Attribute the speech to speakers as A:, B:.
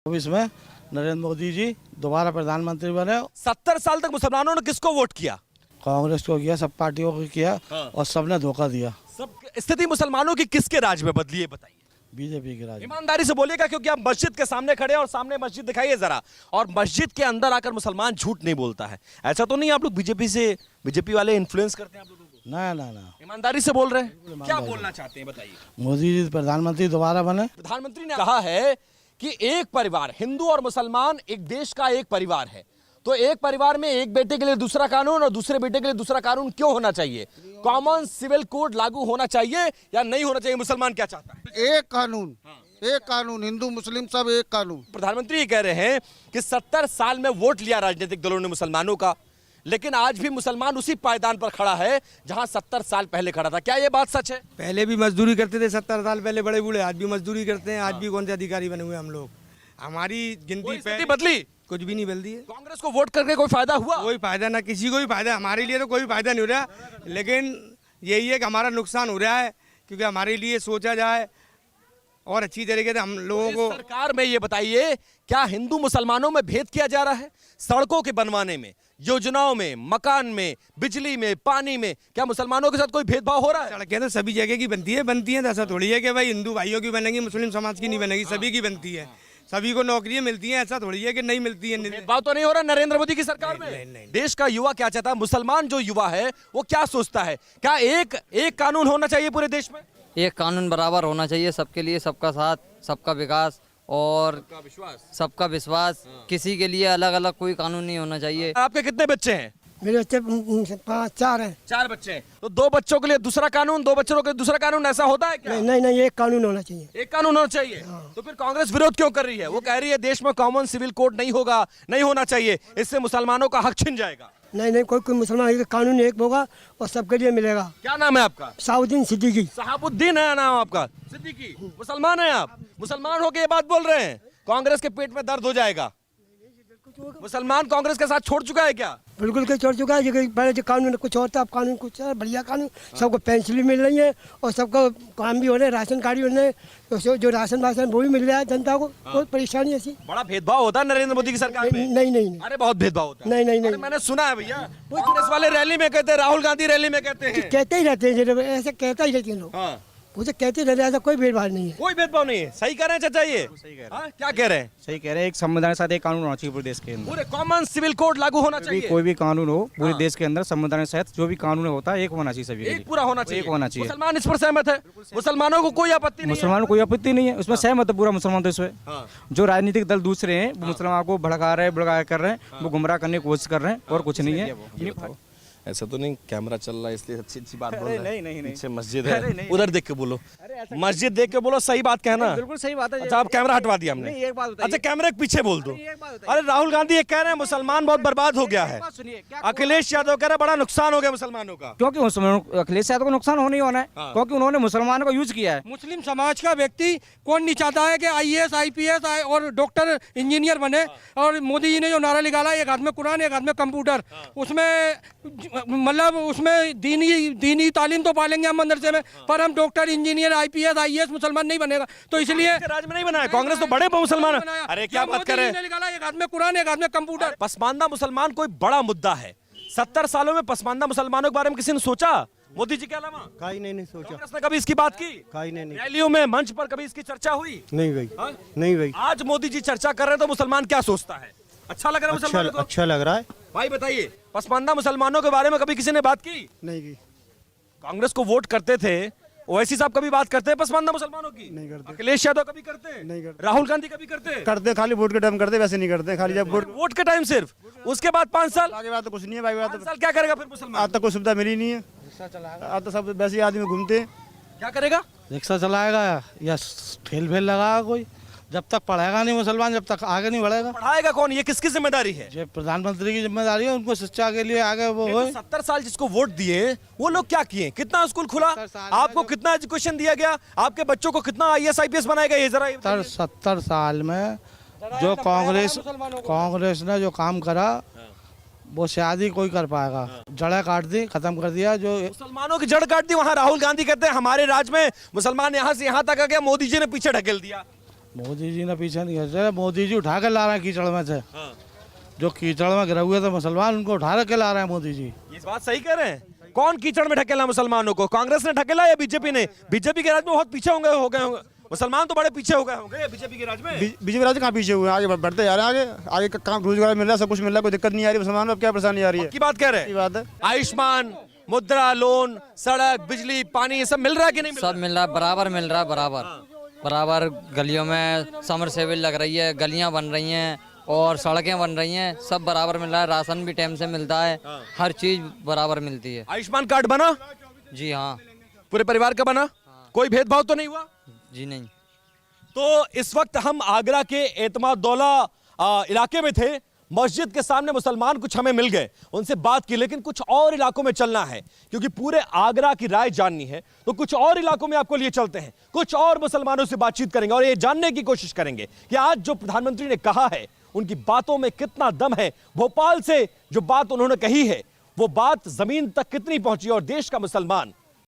A: अब इसमें नरेंद्र मोदी जी दोबारा प्रधानमंत्री बने।
B: 70 साल तक मुसलमानों ने किसको वोट किया?
A: कांग्रेस को किया, सब पार्टियों को किया और सबने धोखा दिया।
B: सब स्थिति मुसलमानों की किसके राज में बदली है बताइए?
A: बीजेपी के राज।
B: ईमानदारी से बोलिएगा, क्योंकि आप मस्जिद के सामने खड़े हैं और सामने मस्जिद दिखाइए जरा, और मस्जिद के अंदर आकर मुसलमान झूठ नहीं बोलता है। ऐसा तो नहीं आप लोग बीजेपी वाले इन्फ्लुएंस करते हैं आप लोगों को?
A: ना।
B: ईमानदारी से बोल रहे हैं, क्या बोलना चाहते हैं बताइए?
A: मोदी जी प्रधानमंत्री दोबारा बने।
B: प्रधानमंत्री ने कहा है कि एक परिवार, हिंदू और मुसलमान एक देश का एक परिवार है, तो एक परिवार में एक बेटे के लिए दूसरा कानून और दूसरे बेटे के लिए दूसरा कानून क्यों होना चाहिए? कॉमन सिविल कोड लागू होना चाहिए या नहीं होना चाहिए? मुसलमान क्या चाहता है?
C: एक कानून, एक कानून, हिंदू मुस्लिम सब एक कानून।
B: प्रधानमंत्री कह रहे हैं कि 70 साल में वोट लिया राजनीतिक दलों ने मुसलमानों का, लेकिन आज भी मुसलमान उसी पायदान पर खड़ा है जहां 70 साल पहले खड़ा था। क्या ये बात सच है?
D: पहले भी मजदूरी करते थे 70 साल पहले बड़े बूढ़े, आज भी मजदूरी करते हैं। आज भी कौन से अधिकारी बने हुए हम लोग? हमारी गिनती
B: बदली?
D: कुछ भी नहीं बदली है।
B: कांग्रेस को वोट करके कोई फायदा हुआ?
D: कोई फायदा ना, किसी को भी फायदा, हमारे लिए तो कोई फायदा नहीं हो रहा, लेकिन यही है कि हमारा नुकसान हो रहा है, क्योंकि हमारे लिए सोचा जाए और अच्छी तरीके से हम लोगों को।
B: सरकार में ये बताइए, क्या हिंदू मुसलमानों में भेद किया जा रहा है? सड़कों के बनवाने में, योजनाओं में, मकान में, बिजली में, पानी में, क्या मुसलमानों के साथ कोई भेदभाव हो रहा है?
D: सड़कें तो सभी जगह की बनती है तो ऐसा थोड़ी है कि भाई हिंदू भाइयों की बनेगी मुस्लिम समाज की नहीं बनेगी, सभी की बनती है, सभी को नौकरियां मिलती हैं, ऐसा थोड़ी है कि नहीं मिलती है।
B: भेदभाव तो नहीं हो रहा नरेंद्र मोदी की सरकार में?
D: नहीं।
B: देश का युवा क्या चाहता है? मुसलमान जो युवा है वो क्या सोचता है? क्या एक कानून होना चाहिए पूरे देश में?
E: एक कानून बराबर होना चाहिए सबके लिए, सबका साथ, सबका विकास और सबका विश्वास। किसी के लिए अलग अलग कोई कानून नहीं होना चाहिए।
B: आपके कितने बच्चे हैं?
F: मेरे बच्चे 4 हैं।
B: 4 बच्चे हैं, तो 2 बच्चों के लिए दूसरा कानून, 2 बच्चों के लिए दूसरा कानून, ऐसा होता है क्या?
F: नहीं, एक कानून होना चाहिए।
B: एक कानून होना चाहिए। तो फिर कांग्रेस विरोध क्यों कर रही है? वो कह रही है देश में कॉमन सिविल कोड नहीं होगा, नहीं होना चाहिए, इससे मुसलमानों का हक छिन जाएगा।
F: नहीं, कोई मुसलमान कानून एक होगा और सबके लिए मिलेगा।
B: क्या नाम है आपका?
F: साउद्दीन सिद्दीकी।
B: सहाबुद्दीन है नाम आपका? सिद्दीकी। मुसलमान है आप? मुसलमान होके ये बात बोल रहे हैं कांग्रेस के पेट में दर्द हो जाएगा? मुसलमान कांग्रेस के साथ छोड़ चुका है क्या?
F: बिल्कुल के छोड़ चुका है। पहले जो कानून कुछ और था, अब कानून कुछ है, बढ़िया कानून। सबको पेंशन भी मिल रही है और सबको काम भी हो रहे हैं, राशन कार्ड भी हो रहे हैं, तो जो राशन वो भी मिल रहा है जनता को। कोई परेशानी ऐसी?
B: बड़ा भेदभाव होता है नरेंद्र मोदी की सरकार में?
F: नहीं।
B: अरे बहुत भेदभाव होता है।
F: नहीं।
B: मैंने सुना है भैया, कांग्रेस वाले रैली में कहते हैं, राहुल गांधी रैली में कहते हैं,
F: कहते ही रहते हैं, ऐसे कहते ही रहते हैं लोग। मुझे कहते रहते हैं, ऐसा कोई भेदभाव नहीं है।
B: कोई भेदभाव नहीं है। सही कह रहे हैं चाचा ये? क्या कह रहे हैं?
G: सही कह रहे हैं। एक संविधान के साथ एक कानून होना चाहिए पूरे देश के अंदर।
B: पूरे कॉमन सिविल कोड लागू होना चाहिए।
G: कोई भी कानून हो पूरे देश के अंदर, संविधान के साथ जो भी कानून होता है एक होना चाहिए, सभी
B: एक पूरा होना चाहिए।
G: एक होना चाहिए।
B: मुसलमान इस पर सहमत है? मुसलमानों को कोई आपत्ति नहीं?
G: मुसलमानों को कोई आपत्ति नहीं है उसमें, सहमत है पूरा मुसलमान तो इसमें। जो राजनीतिक दल दूसरे हैं वो मुसलमान को भड़का रहे हैं, भड़का कर रहे हैं, वो गुमराह करने की कोशिश कर रहे हैं और कुछ नहीं है।
B: ऐसा तो नहीं, कैमरा चल रहा है इसलिए अच्छी बात बोल रहे हैं।
G: नहीं।
B: पीछे मस्जिद है, उधर देख के बोलो, मस्जिद देख के बोलो, सही बात कहना।
G: बिल्कुल सही बात है।
B: अच्छा आप कैमरा हटवा दिया हमने।
G: एक बात बताइए।
B: अच्छा कैमरे के पीछे बोल दो। अरे राहुल गांधी ये कह रहे हैं मुसलमान बहुत बर्बाद हो गया है, अखिलेश यादव कह रहे हैं बड़ा नुकसान हो गया मुसलमानों का।
G: क्योंकि अखिलेश यादव को नुकसान होने ही होना है, क्योंकि उन्होंने मुसलमानों को यूज किया है।
D: मुस्लिम समाज का व्यक्ति कौन नहीं चाहता है कि IAS IPS और डॉक्टर इंजीनियर बने? और मोदी जी ने जो नारा निकाला, एक हाथ में कुरान एक हाथ में कंप्यूटर, उसमें मतलब उसमें दीनी तालीम तो पालेंगे हम मदरसे में, पर हम डॉक्टर इंजीनियर IPS IAS मुसलमान नहीं बनेगा। तो इसलिए
B: राज में नहीं बनाया कांग्रेस, तो बड़े मुसलमान। अरे क्या बात कर रहे हैं?
D: एक हाथ में कुरान एक हाथ में कंप्यूटर।
B: पसमानदा मुसलमान कोई बड़ा मुद्दा है। 70 सालों में पसमानदा मुसलमानों के बारे में किसी ने सोचा? मोदी जी के अलावा
F: कहीं नहीं सोचा।
B: कांग्रेस ने कभी इसकी बात की?
F: कहीं नहीं।
B: रैलियों में, मंच पर कभी इसकी चर्चा हुई?
F: नहीं भाई।
B: आज मोदी जी चर्चा कर रहे हैं तो मुसलमान क्या सोचता है? अच्छा लग रहा है मुसलमानों को?
F: अच्छा लग रहा है
B: भाई बताइए, पसमानदा मुसलमानों के बारे में कभी किसी ने बात की?
F: नहीं की।
B: कांग्रेस को वोट करते थे, ओवैसी साहब कभी बात करते हैं पसमानदा मुसलमानों की?
F: नहीं करते।
B: अखिलेश यादव कभी करते हैं?
F: नहीं करते।
B: राहुल गांधी कभी करते हैं?
F: करते खाली वोट के टाइम करते, वैसे नहीं करते। खाली जब
B: वोट के टाइम सिर्फ, उसके बाद 5 साल
F: आगे बात तो कुछ नहीं है भाई।
B: 5 साल क्या करेगा फिर मुसलमान?
F: आज तक कोई सुविधा मिली नहीं है। आज तो सब वैसे आदमी घूमते।
B: क्या करेगा?
A: रिक्शा चलाएगा या ठेल फेल लगाएगा कोई। जब तक पढ़ेगा नहीं मुसलमान, जब तक आगे नहीं बढ़ेगा।
B: पढ़ाएगा कौन? ये किसकी जिम्मेदारी है?
A: जो प्रधानमंत्री की जिम्मेदारी है, उनको शिक्षा के लिए आगे वो हो।
B: 70 साल जिसको वोट दिए वो लोग क्या किए? कितना स्कूल खुला? आपको कितना एजुकेशन दिया गया? आपके बच्चों को कितना IAS IPS बनाएगा? ये जरा
A: 70 साल में जो कांग्रेस ने जो काम करा वो शायद ही कोई कर पाएगा। जड़ काट दी, खत्म कर दिया। जो
B: मुसलमानों की जड़ काट दी। वहाँ राहुल गांधी कहते हैं हमारे राज में मुसलमान यहाँ से यहाँ तक आ गया, मोदी जी ने पीछे ढकेल दिया।
A: मोदी जी ने पीछे नहीं खींचा, मोदी जी उठा के ला रहे हैं कीचड़ में से। जो कीचड़ में गिरे हुए थे मुसलमान, उनको उठा के ला रहे हैं मोदी जी।
B: ये बात सही कह रहे हैं। कौन कीचड़ में ढकेला मुसलमानों को? कांग्रेस ने ढकेला या बीजेपी ने? बीजेपी के राज में बहुत पीछे हो गए होंगे मुसलमान, तो बड़े पीछे हो गए होंगे बीजेपी के राज में।
H: बीजेपी राज कहाँ पीछे हुए हैं, आगे बढ़ते जा रहे हैं। आगे का काम रोजगार मिल रहा है, सब कुछ मिल रहा है, कोई दिक्कत नहीं आ रही मुसलमानों को। क्या परेशानी आ रही है?
B: की बात कह रहे
H: सही
B: हैं।
H: बात है।
B: आयुष्मान, मुद्रा लोन, सड़क, बिजली, पानी, ये सब मिल रहा है कि नहीं मिल
E: सब मिल रहा है, बराबर मिल रहा है, बराबर बराबर। गलियों में समर सेविल लग रही है, गलियां बन रही हैं और सड़कें बन रही हैं, सब बराबर मिल रहा है। राशन भी टाइम से मिलता है, हर चीज बराबर मिलती है।
B: आयुष्मान कार्ड बना?
E: जी हाँ।
B: पूरे परिवार का बना? कोई भेदभाव तो नहीं हुआ?
E: जी नहीं।
B: तो इस वक्त हम आगरा के एतमादौला इलाके में थे। मस्जिद के सामने मुसलमान कुछ हमें मिल गए, उनसे बात की, लेकिन कुछ और इलाकों में चलना है क्योंकि पूरे आगरा की राय जाननी है। तो कुछ और इलाकों में आपको लिए चलते हैं, कुछ और मुसलमानों से बातचीत करेंगे और ये जानने की कोशिश करेंगे कि आज जो प्रधानमंत्री ने कहा है उनकी बातों में कितना दम है। भोपाल से जो बात उन्होंने कही है वो बात जमीन तक कितनी पहुंची और देश का मुसलमान